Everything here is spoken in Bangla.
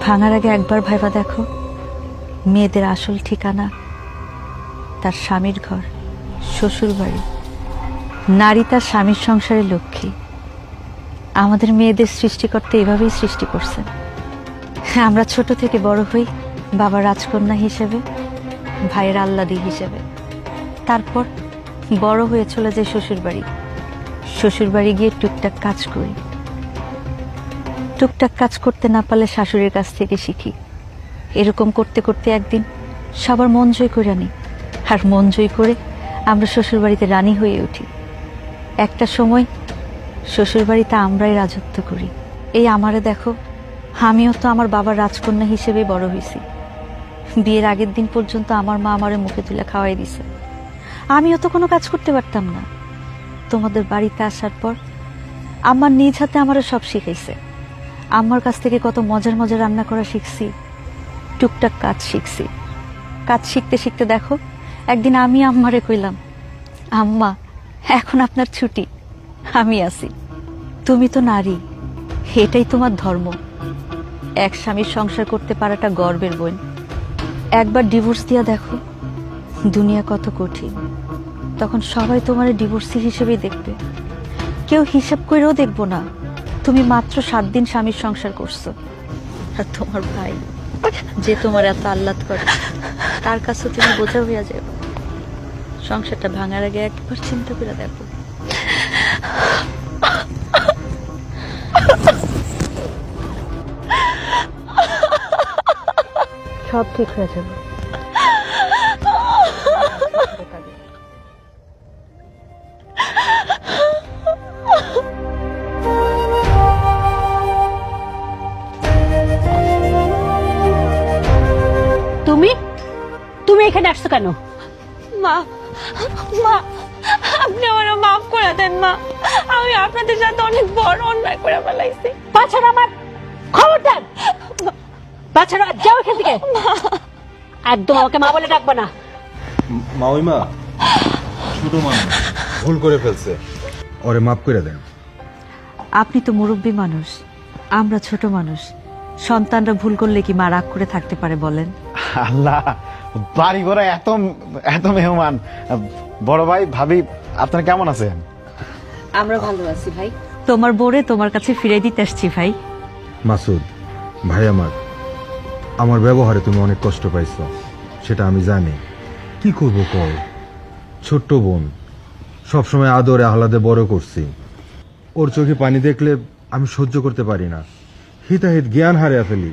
ভাঙার আগে একবার ভাইবা দেখো, মেয়েদের আসল ঠিকানা তার স্বামীর ঘর, শ্বশুর বাড়ি। নারী তার স্বামীর সংসারের লক্ষ্মী। আমাদের মেয়েদের সৃষ্টিকর্তা এভাবেই সৃষ্টি করছেন। আমরা ছোট থেকে বড় হই বাবার রাজকন্যা হিসেবে, ভাইয়ের আহ্লাদী হিসেবে। তারপর বড় হয়ে চলে যায় শ্বশুর বাড়ি। শ্বশুর বাড়ি গিয়ে টুকটাক কাজ করি। টুকটাক কাজ করতে না পারলে শাশুড়ির কাছ থেকে শিখি। এরকম করতে করতে একদিন সবার মন জয় করে আনি, আর মন জয় করে আমরা শ্বশুর বাড়িতে রানী হয়ে উঠি। একটা সময় শ্বশুর বাড়িতে আমরাই রাজত্ব করি। এই আমারে দেখো, আমিও তো আমার বাবার রাজকন্যা হিসেবে বড় হয়েছি। বিয়ের আগের দিন পর্যন্ত আমার মা আমারে মুখে তুলে খাওয়াই দিছে। আমিও তো কোনো কাজ করতে পারতাম না। তোমাদের বাড়িতে আসার পর আমার নিজ হাতে আমারও সব শিখাইছে। আম্মার কাছ থেকে কত মজার মজার রান্না করা শিখছি, টুকটাক কাজ শিখছি। কাজ শিখতে শিখতে দেখো, একদিন আমি আম্মারে কইলাম, আম্মা এখন আপনার ছুটি, আমি আছি। তুমি তো নারী, এটাই তোমার ধর্ম। এক স্বামীর সংসার করতে পারাটা গর্বের বোন। একবার ডিভোর্স দিয়া দেখো দুনিয়া কত কঠিন। তখন সবাই তোমার ডিভোর্সি হিসেবেই দেখবে, কেউ হিসাব করেও দেখবো না তুমি মাত্র 7 দিন স্বামীর সংসার করছো। আর তোমার ভাই যে তোমার এত আহ্লাদ করে, তার কাছে তুমি বোঝা হইয়া যাবে। সংসারটা ভাঙার আগে একবার চিন্তা করে দেখো। সব ঠিক হয়ে যাবে। তুমি তুমি এখানে আসছো কেন? মা, মা, আপনি আমার মাফ করে দেন মা। আমি আপনাদের সাথে অনেক বড় অন্যায় করে ফেলাইছি। বাচ্চারা আমার খবরদার, বাচ্চারা যাও এখান থেকে। একদম আমাকে মা বলে ডাকবে না। মাউইমা ছোট মানুষ ভুল করে ফেলছে, ওরে মাফ করে দেন। আপনি তো মুরব্বী মানুষ, আমরা ছোট মানুষ। সন্তানরা ভুল করলে কি মা রাগ করে থাকতে পারে বলেন? আল্লাহ, বাড়ি ঘরে এত এত মেহমান। বড় ভাই ভাবি আপনারা কেমন আছেন? আমরা ভালো আছি ভাই। তোমার বোরে তোমার কাছে ফিরে দিতে আসছি ভাই। মাসুদ ভাই, আমার ব্যবহারে তুমি অনেক কষ্ট পাইছো, সেটা আমি জানি। কি করবো কল, ছোট্ট বোন, সবসময় আদরে আহ্লাদে বড় করছি। ওর চোখে পানি দেখলে আমি সহ্য করতে পারি না, হিতাহিত জ্ঞান হারিয়ে ফেলি।